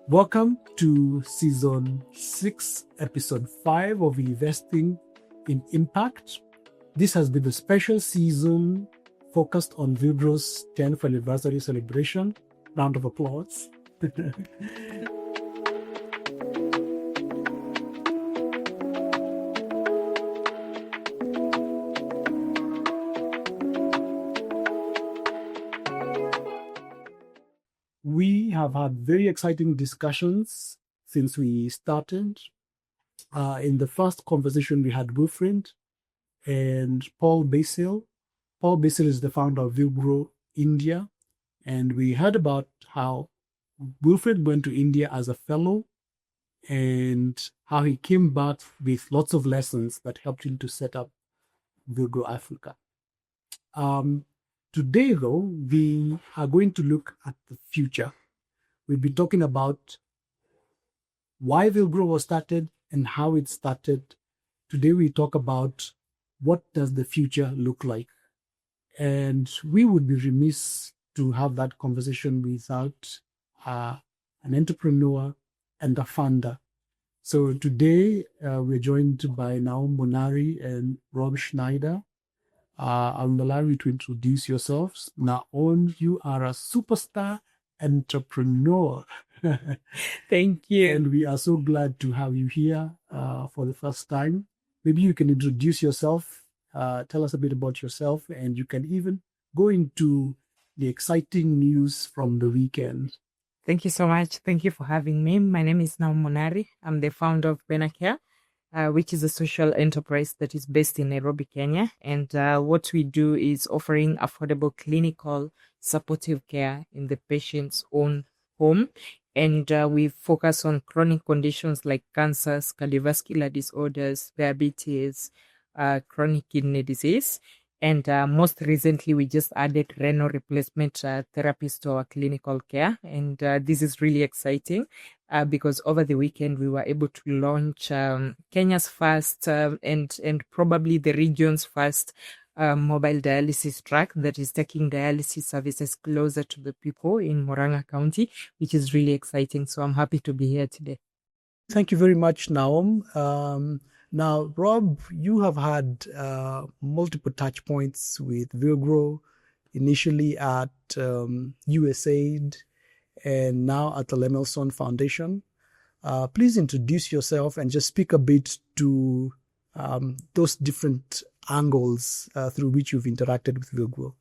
Welcome to Season 6, Episode 5 of Investing in Impact. This has been a special season focused on Villgro's 10th anniversary celebration. Round of applause. We have had very exciting discussions since we started. In the first conversation, we had Wilfred and Paul Basil. Paul Basil is the founder of Villgro India, and we heard about how Wilfred went to India as a fellow and how he came back with lots of lessons that helped him to set up Villgro Africa. Today, though, we are going to look at the future. We'll be talking about why Villgro was started and how it started. Today, we talk about what does the future look like. And we would be remiss to have that conversation without an entrepreneur and a founder. So today, we're joined by Naom Monari and Rob Schneider. I'll allow you to introduce yourselves. Naom, you are a superstar entrepreneur. Thank you. And we are so glad to have you here for the first time. Maybe you can introduce yourself, tell us a bit about yourself, and you can even go into the exciting news from the weekend. Thank you so much. Thank you for having me. My name is Naom Monari. I'm the founder of Benacare, which is a social enterprise that is based in Nairobi, Kenya. And what we do is offering affordable clinical supportive care in the patient's own home. And we focus on chronic conditions like cancers, cardiovascular disorders, diabetes, chronic kidney disease. And most recently, we just added renal replacement therapies to our clinical care. And this is really exciting because over the weekend, we were able to launch Kenya's first and probably the region's first mobile dialysis truck that is taking dialysis services closer to the people in Murang'a County, which is really exciting. So I'm happy to be here today. Thank you very much, Naom. Now, Rob, you have had multiple touch points with Villgro, initially at USAID and now at the Lemelson Foundation. Please introduce yourself and just speak a bit to those different angles through which you've interacted with Villgro.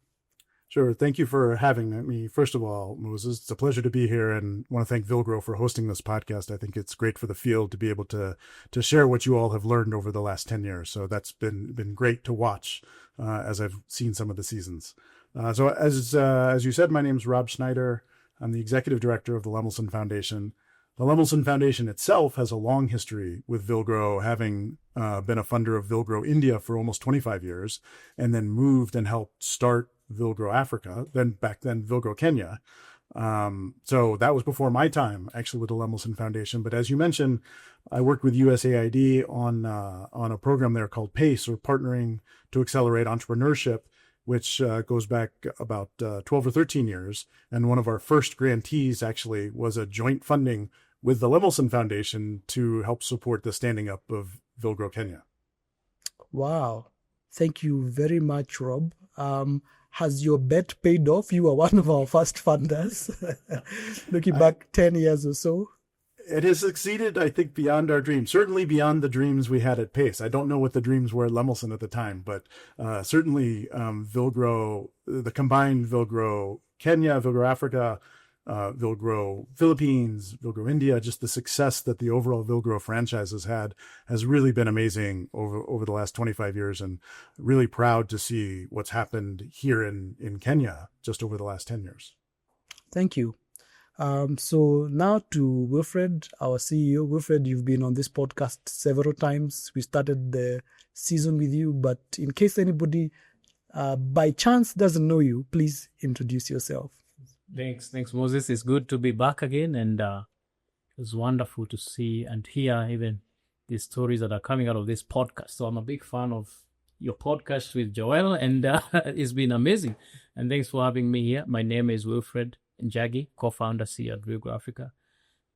Sure. Thank you for having me. First of all, Moses, it's a pleasure to be here, and I want to thank Villgro for hosting this podcast. I think it's great for the field to be able to share what you all have learned over the last 10 years. So that's been great to watch as I've seen some of the seasons. So as you said, my name is Rob Schneider. I'm the executive director of the Lemelson Foundation. The Lemelson Foundation itself has a long history with Villgro, having been a funder of Villgro India for almost 25 years, and then moved and helped start Villgro Africa, back then Villgro Kenya. So that was before my time, actually, with the Lemelson Foundation. But as you mentioned, I worked with USAID on a program there called PACE, or Partnering to Accelerate Entrepreneurship, which goes back about 12 or 13 years. And one of our first grantees actually was a joint funding with the Lemelson Foundation to help support the standing up of Villgro Kenya. Wow. Thank you very much, Rob. Has your bet paid off? You were one of our first funders, looking back 10 years or so. It has succeeded, I think, beyond our dreams, certainly beyond the dreams we had at PACE. I don't know what the dreams were at Lemelson at the time, but certainly Villgro, the combined Villgro Kenya, Villgro Africa, Villgro Philippines, Villgro India, just the success that the overall Villgro franchise has had has really been amazing over the last 25 years, and really proud to see what's happened here in Kenya just over the last 10 years. Thank you. So now to Wilfred, our CEO. Wilfred, you've been on this podcast several times. We started the season with you, but in case anybody by chance doesn't know you, please introduce yourself. Thanks, Moses. It's good to be back again, and it's wonderful to see and hear even the stories that are coming out of this podcast. So I'm a big fan of your podcast with Joel, and it's been amazing. And thanks for having me here. My name is Wilfred Njagi, co-founder, CEO at Villgro Africa.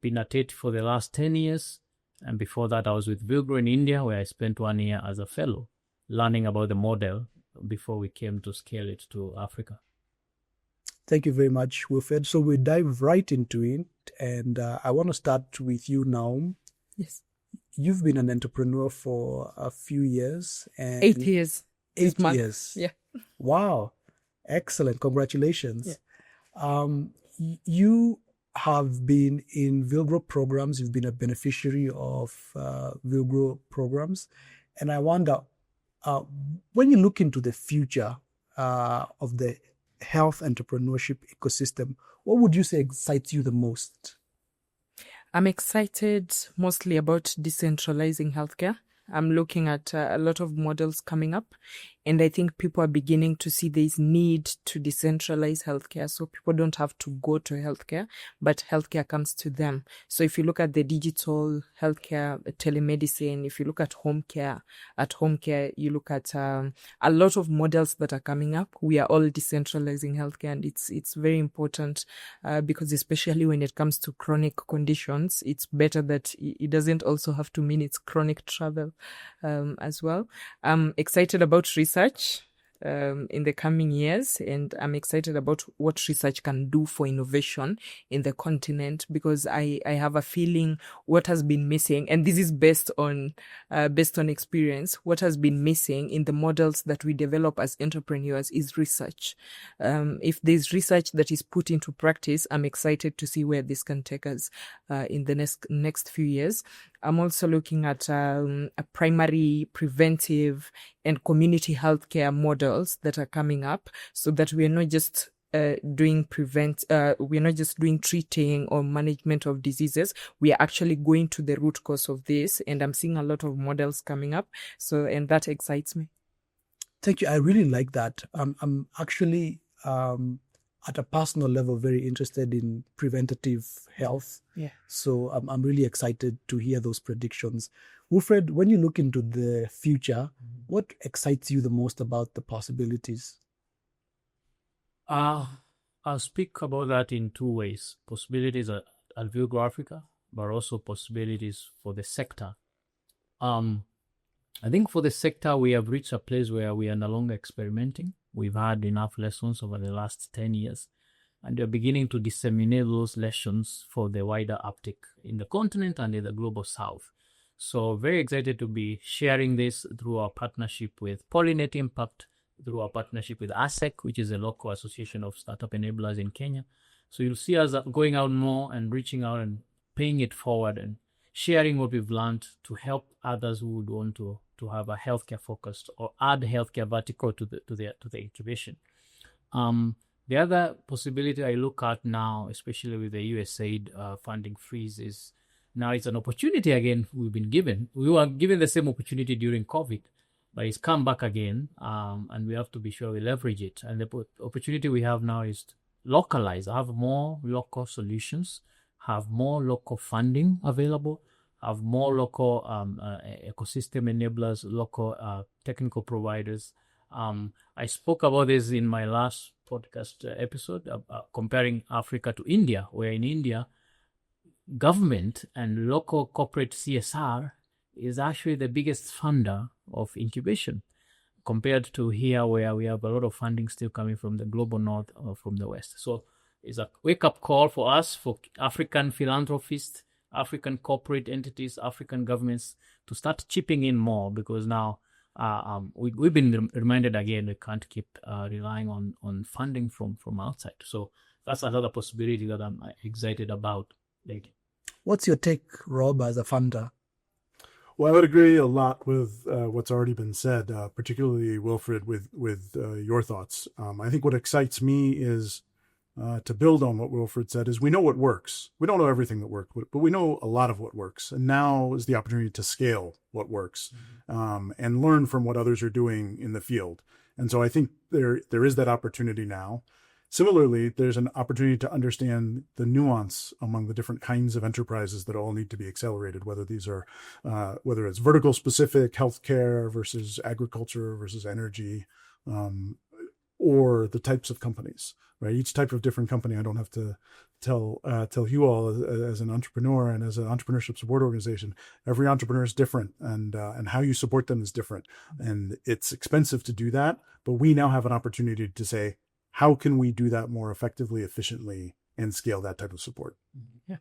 been at it for the last 10 years. And before that, I was with Villgro in India, where I spent 1 year as a fellow, learning about the model before we came to scale it to Africa. Thank you very much, Wilfred. So we dive right into it. And I want to start with you, Naom. Yes. You've been an entrepreneur for a few years. And 8 years. 8 years. Yeah. Wow. Excellent. Congratulations. Yeah. You have been in Villgro programs. You've been a beneficiary of Villgro programs. And I wonder, when you look into the future of the health entrepreneurship ecosystem, what would you say excites you the most? I'm excited mostly about decentralizing healthcare. I'm looking at a lot of models coming up, and I think people are beginning to see this need to decentralize healthcare, so people don't have to go to healthcare, but healthcare comes to them. So if you look at the digital healthcare, telemedicine, if you look at home care, you look at a lot of models that are coming up. We are all decentralizing healthcare, and it's very important because especially when it comes to chronic conditions, it's better that it doesn't also have to mean it's chronic travel as well. I'm excited about research in the coming years, and I'm excited about what research can do for innovation in the continent, because I have a feeling what has been missing, and this is based on experience, what has been missing in the models that we develop as entrepreneurs is research. If there's research that is put into practice, I'm excited to see where this can take us in the next few years. I'm also looking at a primary, preventive, and community healthcare models that are coming up, so that we are not just doing treating or management of diseases. We are actually going to the root cause of this, and I'm seeing a lot of models coming up. And that excites me. Thank you. I really like that. I'm actually at a personal level very interested in preventative health. Yeah. So I'm really excited to hear those predictions. Wilfred, when you look into the future, what excites you the most about the possibilities? I'll speak about that in two ways. Possibilities at Villgro Africa, but also possibilities for the sector. I think for the sector, we have reached a place where we are no longer experimenting. We've had enough lessons over the last 10 years, and we're beginning to disseminate those lessons for the wider uptake in the continent and in the global south. So very excited to be sharing this through our partnership with Pollinate Impact, through our partnership with ASEC, which is a local association of startup enablers in Kenya. So you'll see us going out more and reaching out and paying it forward and sharing what we've learned to help others who would want to have a healthcare focused or add healthcare vertical to the incubation. The other possibility I look at now, especially with the USAID funding freeze, is now it's an opportunity again we've been given. We were given the same opportunity during COVID, but it's come back again, and we have to be sure we leverage it. And the opportunity we have now is to localize, have more local solutions, have more local funding available, have more local ecosystem enablers, local technical providers. I spoke about this in my last podcast episode, comparing Africa to India, where in India, government and local corporate CSR is actually the biggest funder of incubation, compared to here, where we have a lot of funding still coming from the global north or from the west. So it's a wake-up call for us, for African philanthropists, African corporate entities, African governments, to start chipping in more, because now we've been reminded again we can't keep relying on funding from outside. So that's another possibility that I'm excited about. What's your take, Rob, as a funder? Well, I would agree a lot with what's already been said, particularly Wilfred, with your thoughts. I think what excites me is to build on what Wilfred said, is we know what works. We don't know everything that works, but we know a lot of what works. And now is the opportunity to scale what works, and learn from what others are doing in the field. And so I think there is that opportunity now. Similarly, there's an opportunity to understand the nuance among the different kinds of enterprises that all need to be accelerated, whether these are, whether it's vertical specific, healthcare versus agriculture versus energy, or the types of companies, right? Each type of different company, I don't have to tell you all as an entrepreneur and as an entrepreneurship support organization, every entrepreneur is different, and how you support them is different. And it's expensive to do that, but we now have an opportunity to say, how can we do that more effectively, efficiently, and scale that type of support? Yeah.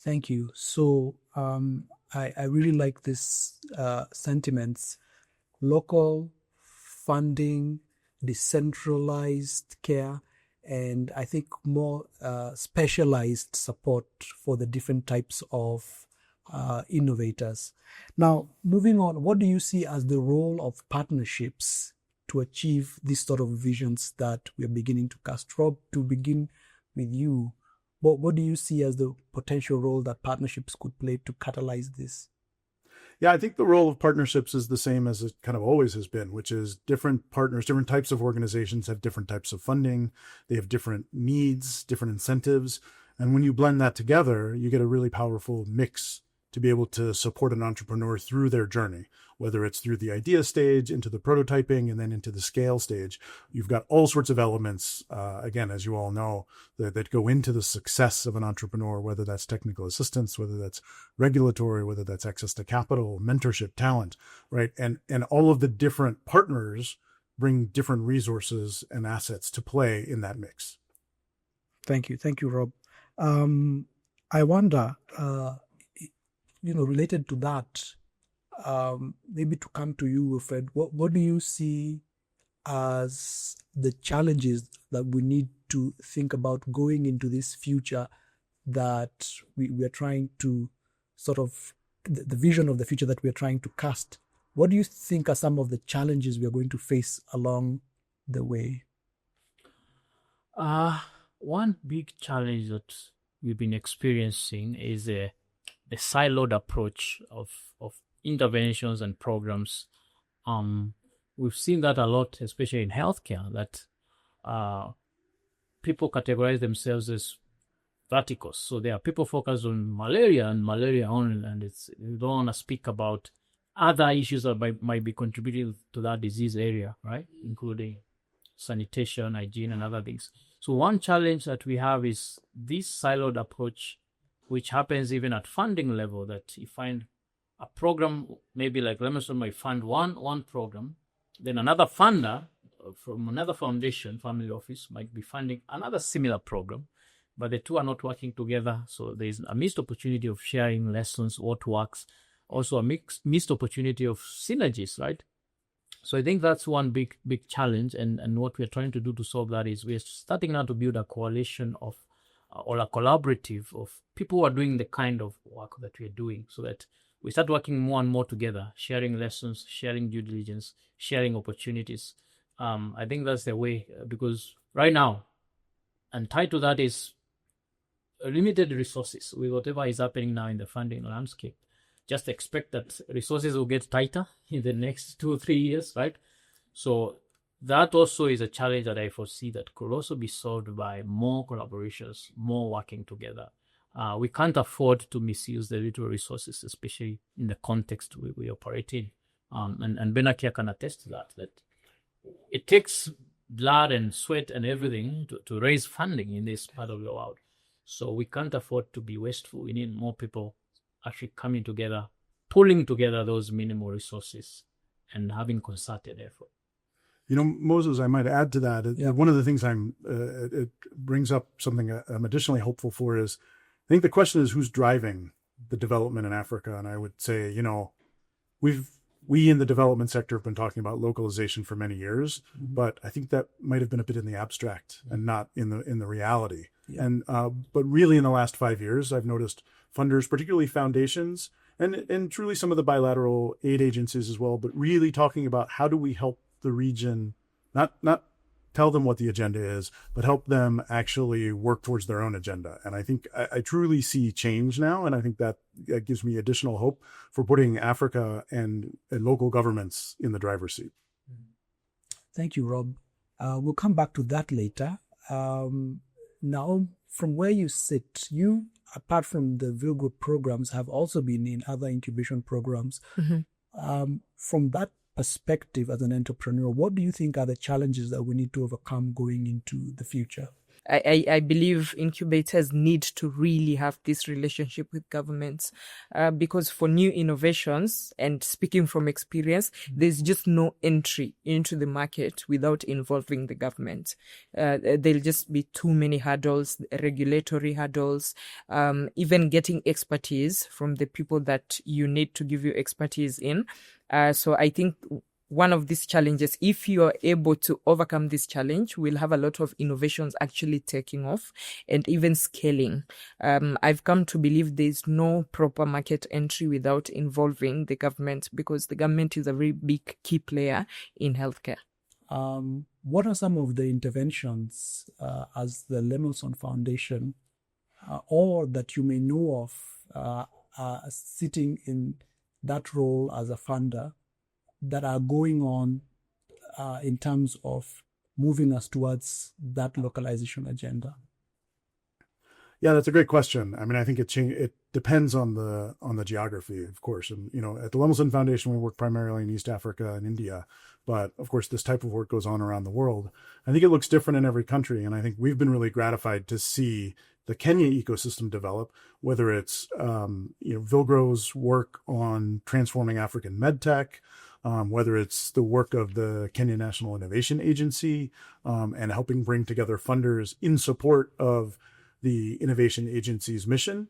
Thank you. So I really like this sentiments: local funding, decentralized care, and I think more specialized support for the different types of innovators. Now, moving on, what do you see as the role of partnerships to achieve these sort of visions that we're beginning to cast? Rob, to begin with you, what do you see as the potential role that partnerships could play to catalyze this? Yeah, I think the role of partnerships is the same as it kind of always has been, which is different partners, different types of organizations have different types of funding. They have different needs, different incentives. And when you blend that together, you get a really powerful mix to be able to support an entrepreneur through their journey, whether it's through the idea stage, into the prototyping, and then into the scale stage. You've got all sorts of elements, again, as you all know, that go into the success of an entrepreneur, whether that's technical assistance, whether that's regulatory, whether that's access to capital, mentorship, talent, right? And all of the different partners bring different resources and assets to play in that mix. Thank you. Thank you, Rob. I wonder, related to that, maybe to come to you, Wilfred, what do you see as the challenges that we need to think about going into this future that we are trying to sort of, the vision of the future that we are trying to cast? What do you think are some of the challenges we are going to face along the way? One big challenge that we've been experiencing is a siloed approach of interventions and programs. We've seen that a lot, especially in healthcare, that people categorize themselves as verticals. So there are people focused on malaria and malaria only, and you don't want to speak about other issues that might be contributing to that disease area, right? Including sanitation, hygiene, and other things. So one challenge that we have is this siloed approach, which happens even at funding level, that you find a program, maybe like Lemelson might fund one program, then another funder from another foundation, family office, might be funding another similar program, but the two are not working together. So there's a missed opportunity of sharing lessons, what works, also a missed opportunity of synergies, right? So I think that's one big challenge, and what we're trying to do to solve that is we're starting now to build a coalition of or a collaborative of people who are doing the kind of work that we're doing, so that we start working more and more together, sharing lessons, sharing due diligence, sharing opportunities. I think that's the way, because right now, and tied to that is limited resources with whatever is happening now in the funding landscape. Just expect that resources will get tighter in the next 2 or 3 years, right? So that also is a challenge that I foresee that could also be solved by more collaborations, more working together. We can't afford to misuse the little resources, especially in the context we operate in. And Benacare can attest to that it takes blood and sweat and everything to raise funding in this part of the world. So we can't afford to be wasteful. We need more people actually coming together, pulling together those minimal resources and having concerted effort. Moses, I might add to that. One of the things it brings up something I'm additionally hopeful for is, I think the question is who's driving the development in Africa. And I would say, we in the development sector have been talking about localization for many years, but I think that might have been a bit in the abstract and not in the reality. Yeah. And but really in the last 5 years, I've noticed funders, particularly foundations, and truly some of the bilateral aid agencies as well, but really talking about how do we help the region, not tell them what the agenda is, but help them actually work towards their own agenda. And I think I truly see change now, and I think that gives me additional hope for putting Africa and local governments in the driver's seat. Thank you, Rob. We'll come back to that later. Now, from where you sit, you, apart from the Villgro programs, have also been in other incubation programs. Mm-hmm. From that perspective as an entrepreneur, what do you think are the challenges that we need to overcome going into the future? I believe incubators need to really have this relationship with governments because for new innovations, and speaking from experience, there's just no entry into the market without involving the government. There'll just be too many hurdles, regulatory hurdles, even getting expertise from the people that you need to give you expertise in. So I think one of these challenges, if you are able to overcome this challenge, we'll have a lot of innovations actually taking off and even scaling. I've come to believe there's no proper market entry without involving the government, because the government is a very big key player in healthcare. What are some of the interventions as the Lemelson Foundation or that you may know of sitting in that role as a funder that are going on in terms of moving us towards that localization agenda? Yeah, that's a great question. I mean, I think it depends on the geography, of course. And at the Lemelson Foundation, we work primarily in East Africa and India, but of course, this type of work goes on around the world. I think it looks different in every country, and I think we've been really gratified to see the Kenya ecosystem develop. Whether it's Villgro's work on transforming African medtech, whether it's the work of the Kenya National Innovation Agency and helping bring together funders in support of the innovation agency's mission.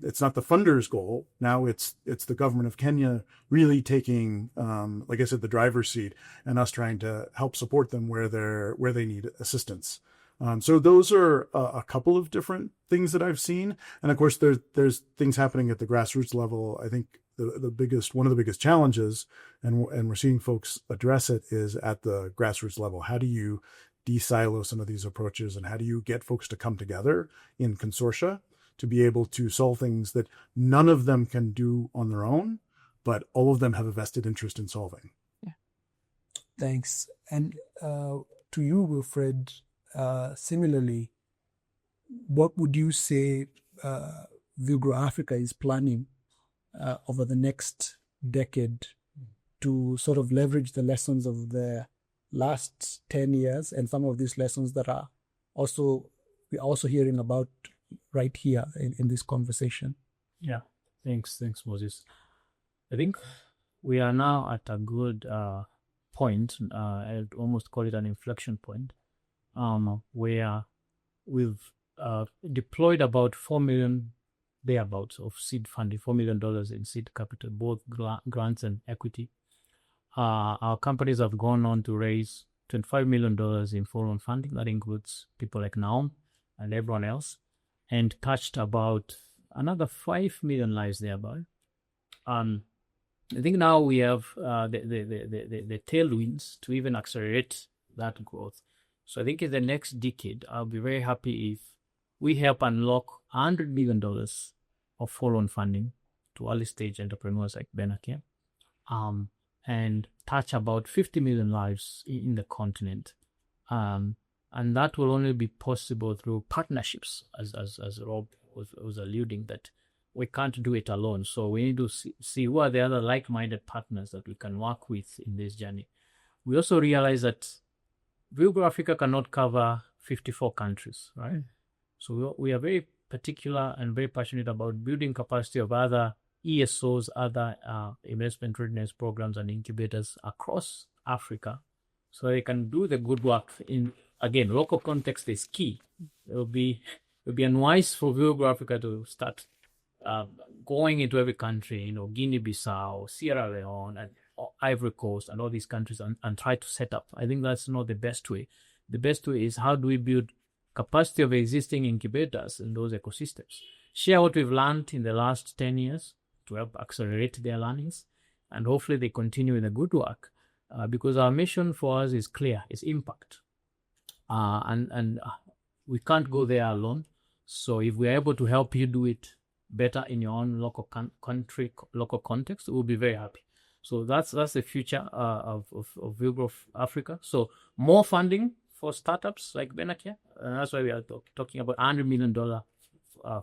It's not the funders' goal. Now it's the government of Kenya really taking, like I said, the driver's seat, and us trying to help support them where they need assistance. So those are a couple of different things that I've seen, and of course there's things happening at the grassroots level. I think one of the biggest challenges, and we're seeing folks address it, is at the grassroots level. How do you de-silo some of these approaches, and how do you get folks to come together in consortia to be able to solve things that none of them can do on their own, but all of them have a vested interest in solving? Yeah. Thanks. And to you, Wilfred, similarly, what would you say Villgro Africa is planning over the next decade to sort of leverage the lessons of the last 10 years and some of these lessons that we're also hearing about right here in this conversation? Yeah, thanks, Moses. I think we are now at a good point. I'd almost call it an inflection point, where we've deployed about $4 million thereabouts of seed funding, $4 million in seed capital, both grants and equity. Our companies have gone on to raise $25 million in follow-on funding. That includes people like Naom and everyone else, and touched about another 5 million lives thereby. I think now we have the tailwinds to even accelerate that growth. So I think in the next decade, I'll be very happy if we help unlock $100 million of follow-on funding to early-stage entrepreneurs like Benacare, and touch about 50 million lives in the continent. And that will only be possible through partnerships, as Rob was alluding, that we can't do it alone. So we need to see who are the other like-minded partners that we can work with in this journey. We also realize that Villgro Africa cannot cover 54 countries, right? So we are very particular and very passionate about building capacity of other ESOs, other investment readiness programs and incubators across Africa, so they can do the good work. Again, local context is key. It will be unwise for Villgro Africa to start going into every country, Guinea-Bissau, Sierra Leone, and Ivory Coast, and all these countries, and try to set up. I think that's not the best way. The best way is, how do we build capacity of existing incubators in those ecosystems? Share what we've learned in the last 10 years to help accelerate their learnings, and hopefully they continue with the good work, because our mission for us is clear: it's impact, and we can't go there alone. So if we're able to help you do it better in your own local country, local context, we'll be very happy. So that's the future of Villgro Africa. So more funding for startups like Benacare. That's why we are talking about $100 million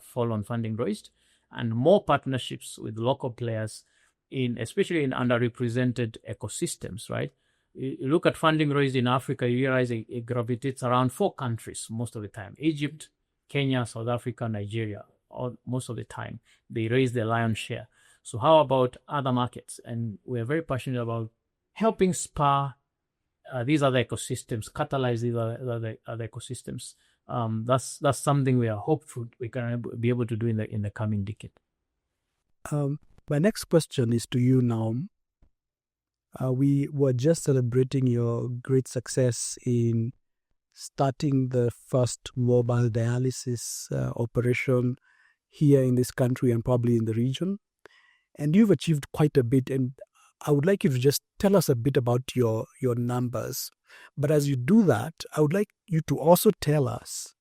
follow-on funding raised, and more partnerships with local players especially in underrepresented ecosystems, right? You look at funding raised in Africa, you realize it gravitates around 4 countries most of the time: Egypt, Kenya, South Africa, Nigeria. Most of the time, they raise the lion's share. So how about other markets? And we're very passionate about helping spur these other ecosystems, catalyze these other ecosystems. That's something we are hopeful we can be able to do in the coming decade. My next question is to you, Naom. We were just celebrating your great success in starting the first mobile dialysis operation here in this country and probably in the region. And you've achieved quite a bit. And I would like you to just tell us a bit about your numbers. But as you do that, I would like you to also tell us,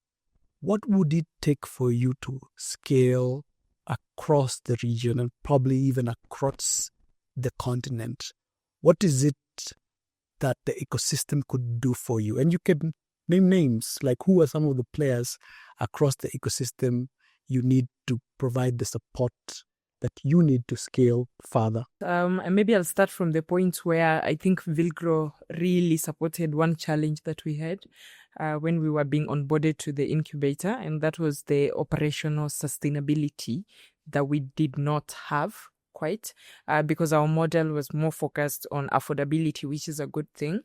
what would it take for you to scale across the region and probably even across the continent? What is it that the ecosystem could do for you? And you can name names, like who are some of the players across the ecosystem you need to provide the support that you need to scale further? And maybe I'll start from the point where I think Villgro really supported one challenge that we had when we were being onboarded to the incubator, and that was the operational sustainability that we did not have quite, because our model was more focused on affordability, which is a good thing.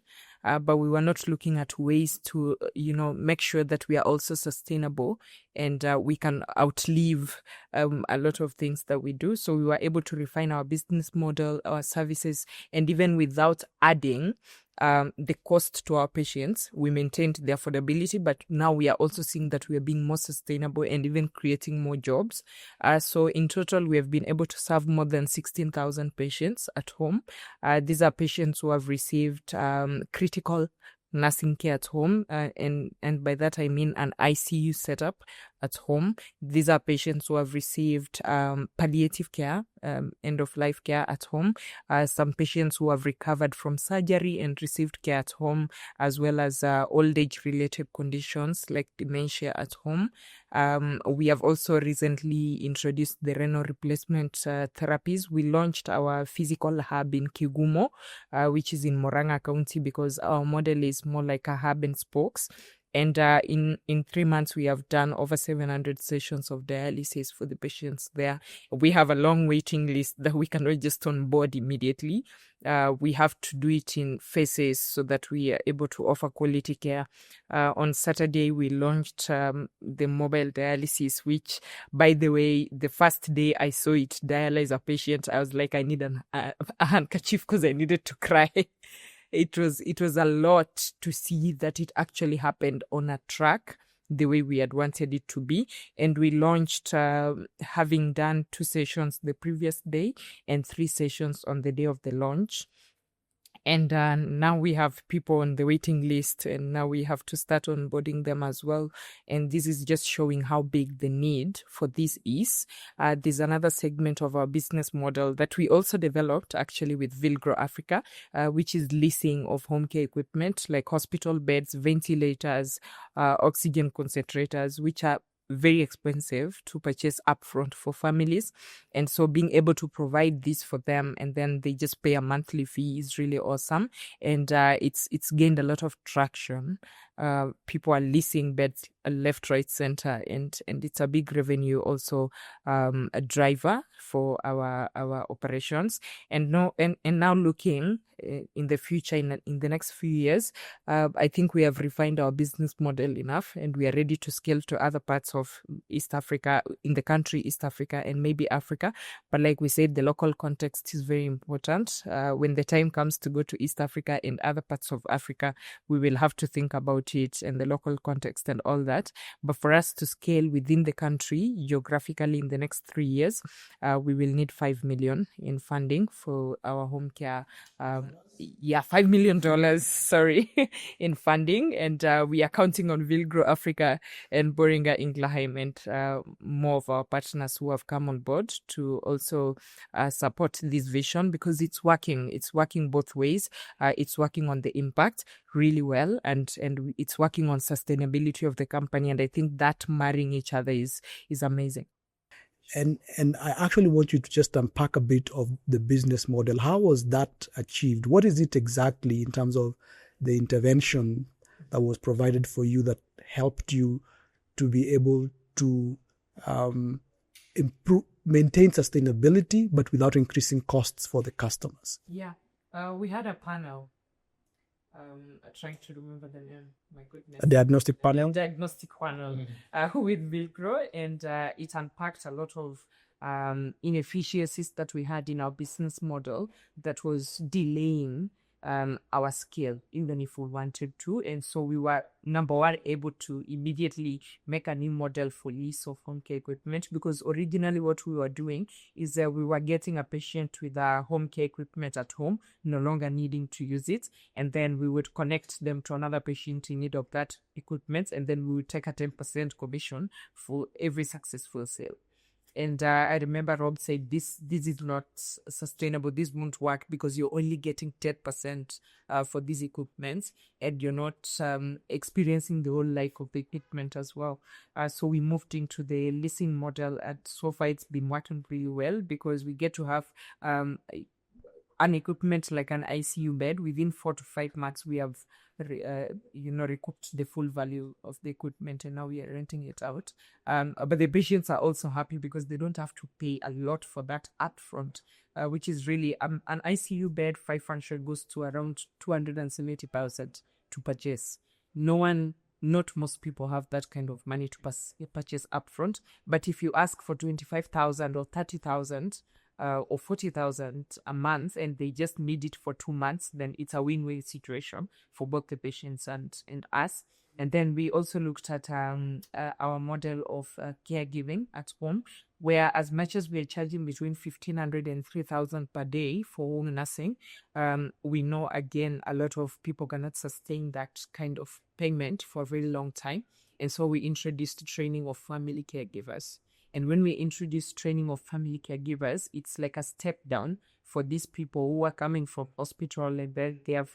But we were not looking at ways to, make sure that we are also sustainable and we can outlive a lot of things that we do. So we were able to refine our business model, our services, and even without adding the cost to our patients, we maintained the affordability, but now we are also seeing that we are being more sustainable and even creating more jobs. So in total, we have been able to serve more than 16,000 patients at home. These are patients who have received critical nursing care at home, and by that I mean an ICU setup at home. These are patients who have received palliative care, end-of-life care at home, some patients who have recovered from surgery and received care at home, as well as old age-related conditions like dementia at home. We have also recently introduced the renal replacement therapies. We launched our physical hub in Kigumo, which is in Murang'a County, because our model is more like a hub and spokes. And in 3 months, we have done over 700 sessions of dialysis for the patients there. We have a long waiting list that we cannot just onboard immediately. We have to do it in phases so that we are able to offer quality care. On Saturday, we launched the mobile dialysis, which, by the way, the first day I saw it dialyze a patient, I was like, I need a handkerchief because I needed to cry. It was a lot to see that it actually happened on a track the way we had wanted it to be. And we launched having done 2 sessions the previous day and 3 sessions on the day of the launch. And now we have people on the waiting list, and now we have to start onboarding them as well. And this is just showing how big the need for this is. There's another segment of our business model that we also developed actually with Villgro Africa, which is leasing of home care equipment like hospital beds, ventilators, oxygen concentrators, which are very expensive to purchase upfront for families. And so being able to provide this for them and then they just pay a monthly fee is really awesome. And it's gained a lot of traction. People are leasing beds left, right, center, and it's a big revenue also, a driver for our operations. And now looking in the future, in the next few years, I think we have refined our business model enough, and we are ready to scale to other parts of East Africa, in the country East Africa, and maybe Africa. But like we said, the local context is very important. When the time comes to go to East Africa and other parts of Africa, we will have to think about it and the local context and all that. But for us to scale within the country geographically in the next 3 years, we will need $5 million in funding for our home care. $5 million, sorry, in funding. And we are counting on Villgro Africa and Boehringer Ingelheim and more of our partners who have come on board to also support this vision, because it's working. It's working both ways. It's working on the impact really well, and it's working on sustainability of the company. And I think that marrying each other is amazing. And I actually want you to just unpack a bit of the business model. How was that achieved? What is it exactly in terms of the intervention that was provided for you that helped you to be able to maintain sustainability, but without increasing costs for the customers? Yeah, we had a panel. I'm trying to remember the name. My goodness. A diagnostic panel? Diagnostic panel with Villgro, and it unpacked a lot of inefficiencies that we had in our business model that was delaying our scale, even if we wanted to. And so we were, number one, able to immediately make a new model for lease of home care equipment, because originally what we were doing is that we were getting a patient with a home care equipment at home, no longer needing to use it. And then we would connect them to another patient in need of that equipment. And then we would take a 10% commission for every successful sale. And I remember Rob said, this is not sustainable. This won't work because you're only getting 10% for these equipments, and you're not experiencing the whole life of the equipment as well. So we moved into the leasing model, and so far it's been working really well, because we get to have an equipment like an ICU bed. Within 4 to 5 months, we have recouped the full value of the equipment, and now we are renting it out. But the patients are also happy because they don't have to pay a lot for that upfront, which is really an ICU bed 500 goes to around 270,000 to purchase. Not most people have that kind of money to purchase upfront. But if you ask for 25,000 or 30,000 or 40,000 a month, and they just need it for 2 months, then it's a win-win situation for both the patients and us. And then we also looked at our model of caregiving at home, where as much as we're charging between 1,500 and 3,000 per day for home nursing, we know, again, a lot of people cannot sustain that kind of payment for a very long time. And so we introduced training of family caregivers. And when we introduce training of family caregivers, it's like a step down for these people who are coming from hospital, and then they have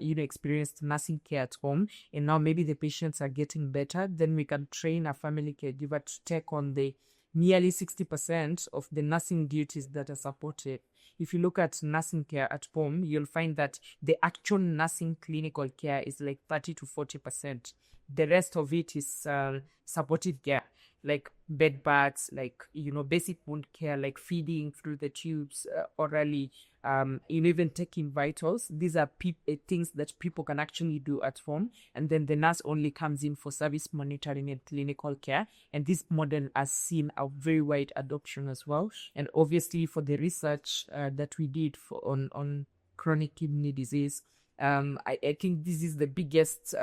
experienced nursing care at home, and now maybe the patients are getting better. Then we can train a family caregiver to take on the nearly 60% of the nursing duties that are supported. If you look at nursing care at home, you'll find that the actual nursing clinical care is like 30 to 40%. The rest of it is supportive care, like bed baths, like, basic wound care, like feeding through the tubes orally, even taking vitals. These are things that people can actually do at home. And then the nurse only comes in for service monitoring and clinical care. And this model has seen a very wide adoption as well. And obviously for the research that we did on chronic kidney disease, I think this is the biggest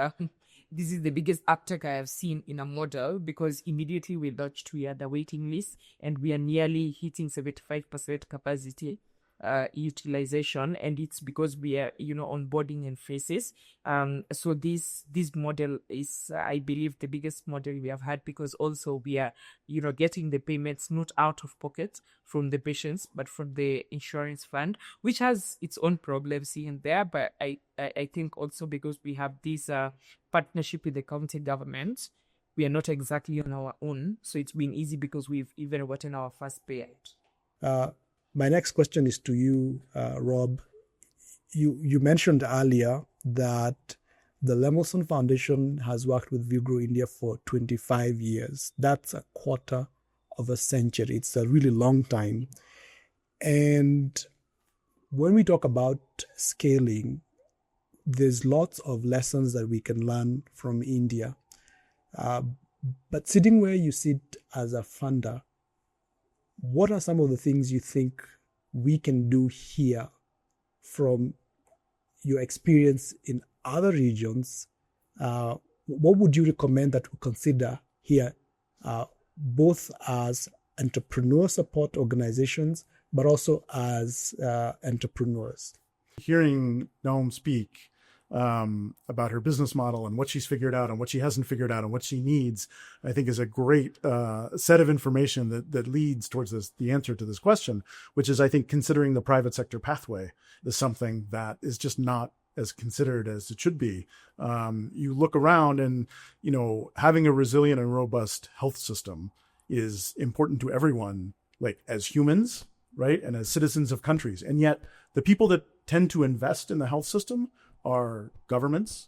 uptake I have seen in a model, because immediately we launched, we had the waiting list, and we are nearly hitting 75% capacity utilization, and it's because we are onboarding in phases. So this model is, I believe, the biggest model we have had, because also we are getting the payments not out of pocket from the patients, but from the insurance fund, which has its own problems here and there. But I think also because we have this partnership with the county government, we are not exactly on our own, so it's been easy because we've even gotten our first payout. My next question is to you, Rob. You mentioned earlier that the Lemelson Foundation has worked with Villgro India for 25 years. That's a quarter of a century. It's a really long time. And when we talk about scaling, there's lots of lessons that we can learn from India. But sitting where you sit as a funder, what are some of the things you think we can do here from your experience in other regions? What would you recommend that we consider here, both as entrepreneur support organizations, but also as entrepreneurs? Hearing Naom speak about her business model and what she's figured out and what she hasn't figured out and what she needs, I think is a great set of information that leads towards the answer to this question, which is, I think, considering the private sector pathway is something that is just not as considered as it should be. You look around and, having a resilient and robust health system is important to everyone, like as humans, right? And as citizens of countries. And yet the people that tend to invest in the health system are governments,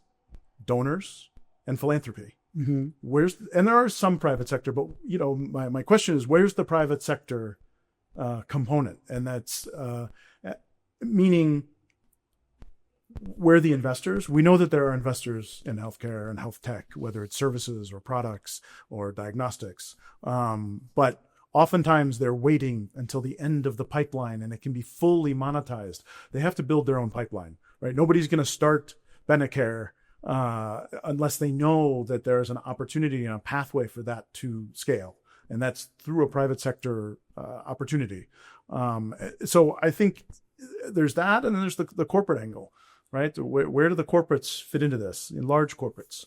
donors, and philanthropy. Mm-hmm. And there are some private sector, but my question is, where's the private sector component? And that's meaning, where are the investors? We know that there are investors in healthcare and health tech, whether it's services or products or diagnostics. But oftentimes they're waiting until the end of the pipeline and it can be fully monetized. They have to build their own pipeline, right? Nobody's going to start Benacare unless they know that there's an opportunity and a pathway for that to scale. And that's through a private sector opportunity. So I think there's that, and then there's the corporate angle, right? Where do the corporates fit into this? In large corporates,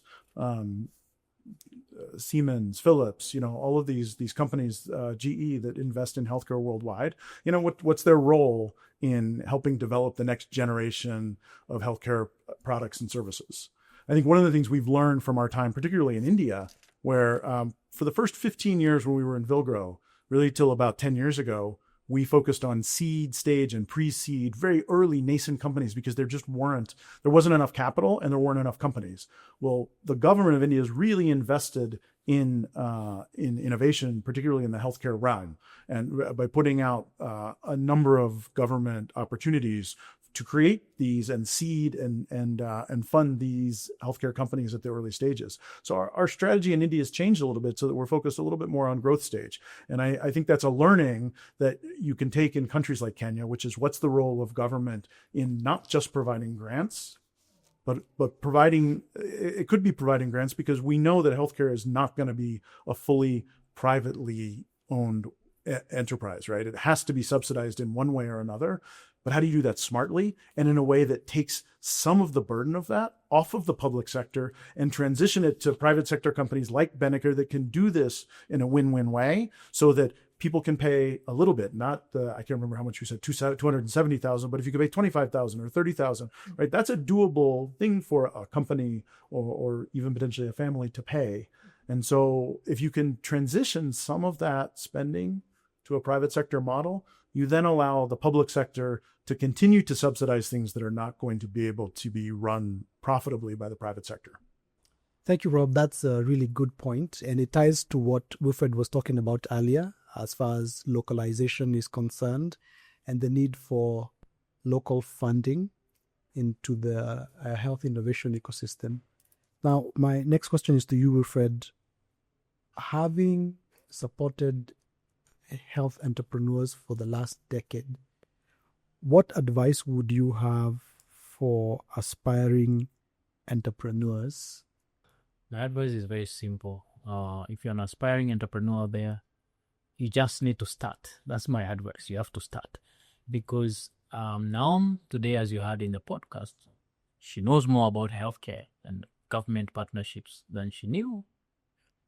Siemens, Philips, all of these companies, GE, that invest in healthcare worldwide. What's their role in helping develop the next generation of healthcare products and services? I think one of the things we've learned from our time, particularly in India, where for the first 15 years when we were in Villgro, really till about 10 years ago, we focused on seed stage and pre-seed, very early nascent companies, because there wasn't enough capital and there weren't enough companies. Well, the government of India has really invested in innovation, particularly in the healthcare realm, and by putting out a number of government opportunities to create these and seed and fund these healthcare companies at the early stages. So our strategy in India has changed a little bit so that we're focused a little bit more on growth stage. And I think that's a learning that you can take in countries like Kenya, which is, what's the role of government in not just providing grants, but providing, it could be providing grants, because we know that healthcare is not going to be a fully privately owned enterprise, right? It has to be subsidized in one way or another. But how do you do that smartly and in a way that takes some of the burden of that off of the public sector and transition it to private sector companies like Benacare that can do this in a win-win way, so that people can pay a little bit, not I can't remember how much you said, 270,000, but if you could pay 25,000 or 30,000, right? That's a doable thing for a company or even potentially a family to pay. And so if you can transition some of that spending to a private sector model, you then allow the public sector to continue to subsidize things that are not going to be able to be run profitably by the private sector. Thank you, Rob. That's a really good point. And it ties to what Wilfred was talking about earlier, as far as localization is concerned, and the need for local funding into the health innovation ecosystem. Now, my next question is to you, Wilfred. Having supported health entrepreneurs for the last decade, what advice would you have for aspiring entrepreneurs? The advice is very simple. If you're an aspiring entrepreneur there, you just need to start. That's my advice. You have to start. Because Naom, today, as you heard in the podcast, she knows more about healthcare and government partnerships than she knew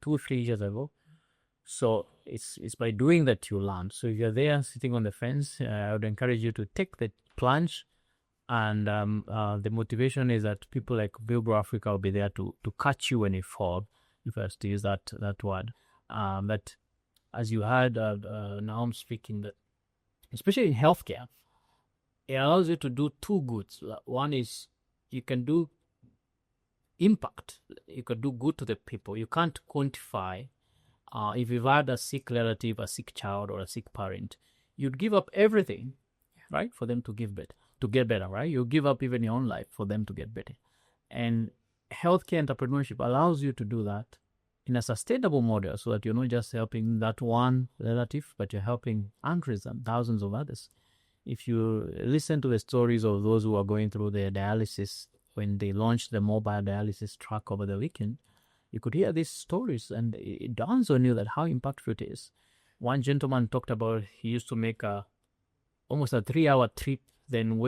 2-3 years ago. So it's by doing that you learn. So if you're there sitting on the fence, I would encourage you to take the plunge. And the motivation is that people like Villgro Africa will be there to catch you when you fall, if I was to use that word. That, as you heard Naom speaking, that especially in healthcare, it allows you to do two goods. One is you can do impact. You can do good to the people. You can't quantify. If you've had a sick relative, a sick child, or a sick parent, you'd give up everything, right, for them to get better, right? You give up even your own life for them to get better. And healthcare entrepreneurship allows you to do that in a sustainable model, so that you're not just helping that one relative, but you're helping hundreds and thousands of others. If you listen to the stories of those who are going through their dialysis, when they launched the mobile dialysis truck over the weekend, you could hear these stories, and it dawns on you that how impactful it is. One gentleman talked about he used to make almost a 3-hour trip, then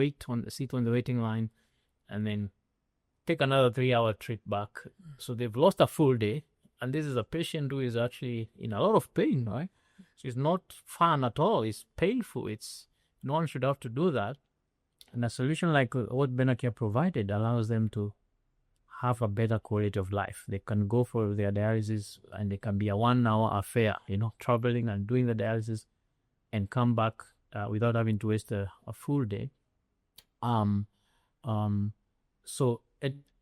sit on the waiting line, and then take another 3-hour trip back. So they've lost a full day, and this is a patient who is actually in a lot of pain, right? So it's not fun at all. It's painful. No one should have to do that. And a solution like what Benacare provided allows them to have a better quality of life. They can go for their dialysis and they can be a 1 hour affair, traveling and doing the dialysis and come back without having to waste a full day. So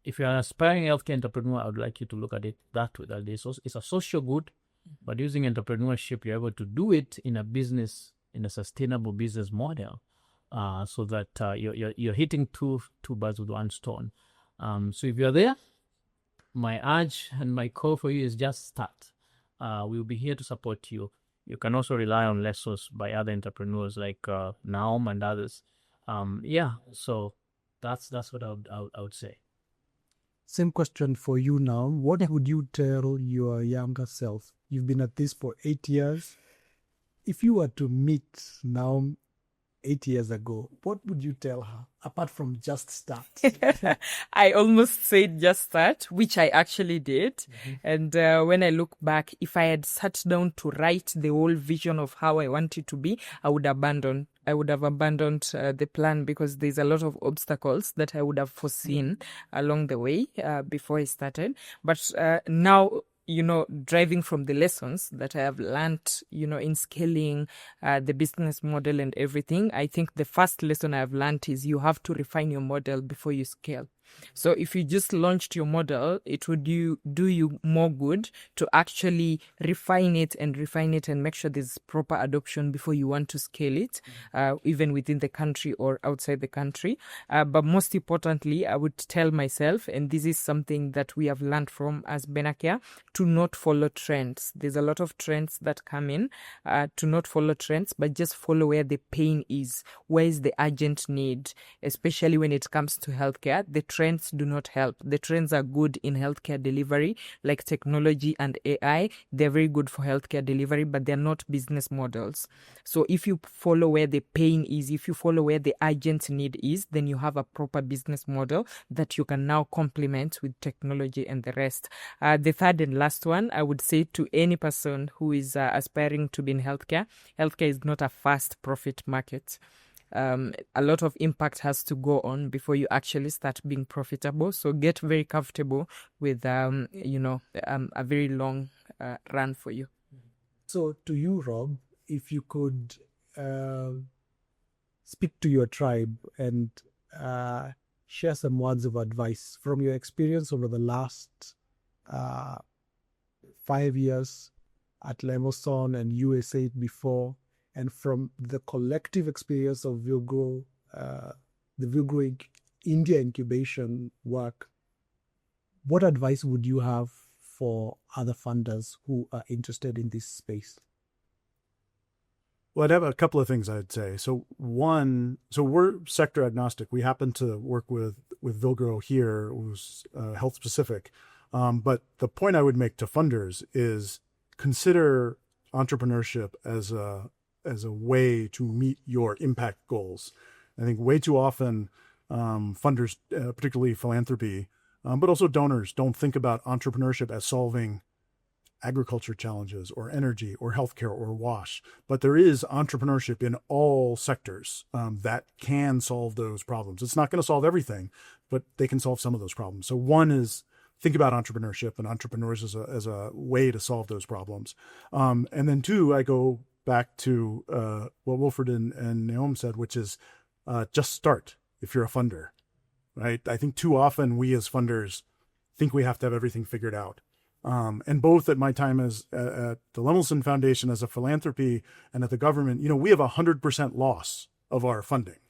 if you're an aspiring healthcare entrepreneur, I would like you to look at it that way. That it's a social good, but using entrepreneurship, you're able to do it in a sustainable business model, so that you're hitting two birds with one stone. So if you're there, my urge and my call for you is just start. We'll be here to support you. You can also rely on lessons by other entrepreneurs like Naom and others. So that's what I would say. Same question for you now. What would you tell your younger self? You've been at this for 8 years. If you were to meet now 8 years ago, what would you tell her apart from just start? I almost said just start, which I actually did. Mm-hmm. And when I look back, if I had sat down to write the whole vision of how I want it to be, I would have abandoned the plan, because there's a lot of obstacles that I would have foreseen along the way before I started. But now, driving from the lessons that I have learned, in scaling the business model and everything, I think the first lesson I have learned is you have to refine your model before you scale. So if you just launched your model, it would do you more good to actually refine it and make sure there's proper adoption before you want to scale it, even within the country or outside the country. But most importantly, I would tell myself, and this is something that we have learned from as Benacare, to not follow trends. There's a lot of trends that come in, to not follow trends, but just follow where the pain is, where is the urgent need, especially when it comes to healthcare. The trends do not help. The trends are good in healthcare delivery, like technology and AI. They're very good for healthcare delivery, but they're not business models. So if you follow where the pain is, if you follow where the urgent need is, then you have a proper business model that you can now complement with technology and the rest. The third and last one, I would say to any person who is aspiring to be in healthcare is not a fast profit market. A lot of impact has to go on before you actually start being profitable. So get very comfortable with, a very long run for you. So to you, Rob, if you could speak to your tribe and share some words of advice from your experience over the last 5 years at Lemelson and USA before, and from the collective experience of Villgro, the Villgro India incubation work, what advice would you have for other funders who are interested in this space? Well, I'd have a couple of things I'd say. So one, we're sector agnostic. We happen to work with Villgro here, who's health specific. But the point I would make to funders is consider entrepreneurship as a way to meet your impact goals. I think way too often funders, particularly philanthropy, but also donors, don't think about entrepreneurship as solving agriculture challenges or energy or healthcare or WASH. But there is entrepreneurship in all sectors that can solve those problems. It's not going to solve everything, but they can solve some of those problems. So one is think about entrepreneurship and entrepreneurs as a way to solve those problems. And then two, I go back to what Wilfred and Naom said, which is just start if you're a funder, right? I think too often we as funders think we have to have everything figured out. And both at my time as at the Lemelson Foundation as a philanthropy and at the government, we have 100% loss of our funding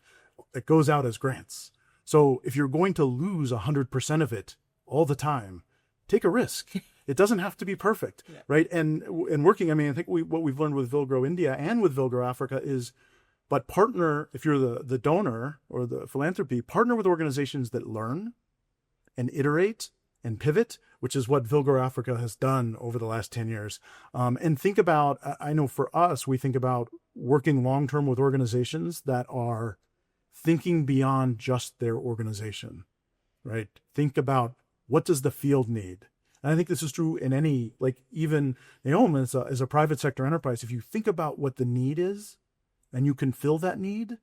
that goes out as grants. So if you're going to lose 100% of it all the time, take a risk. It doesn't have to be perfect, right? And working, I think what we've learned with Villgro India and with Villgro Africa is, but partner, if you're the donor or the philanthropy, partner with organizations that learn and iterate and pivot, which is what Villgro Africa has done over the last 10 years. And think about, I know for us, we think about working long-term with organizations that are thinking beyond just their organization, right? Think about what does the field need? And I think this is true in any, like even Naom as a private sector enterprise, if you think about what the need is and you can fill that need,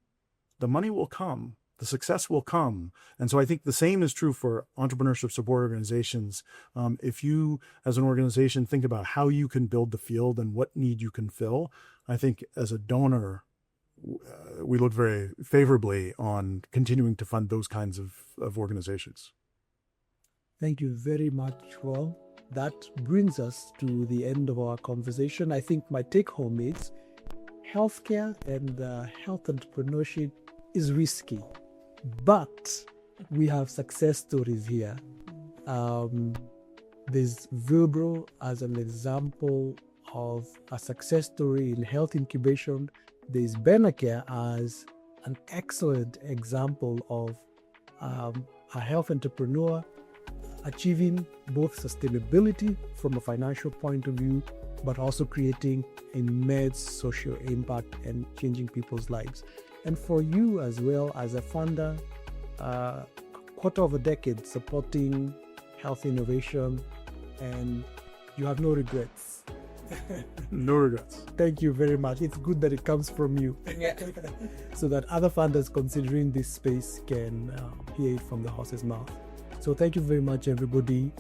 the money will come. the success will come. And so I think the same is true for entrepreneurship support organizations. If you, as an organization, think about how you can build the field and what need you can fill, I think as a donor, we look very favorably on continuing to fund those kinds of organizations. Thank you very much, Rob. That brings us to the end of our conversation. I think my take home is healthcare and health entrepreneurship is risky, but we have success stories here. There's Villgro as an example of a success story in health incubation. There's Benacare as an excellent example of a health entrepreneur achieving both sustainability from a financial point of view, but also creating immense social impact and changing people's lives. And for you as well as a funder, quarter of a decade supporting health innovation, and you have no regrets. No regrets. Thank you very much. It's good that it comes from you, so that other funders considering this space can hear it from the horse's mouth. So thank you very much, everybody.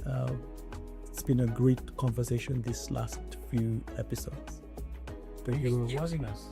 It's been a great conversation these last few episodes. Thank you. Thank you for joining us.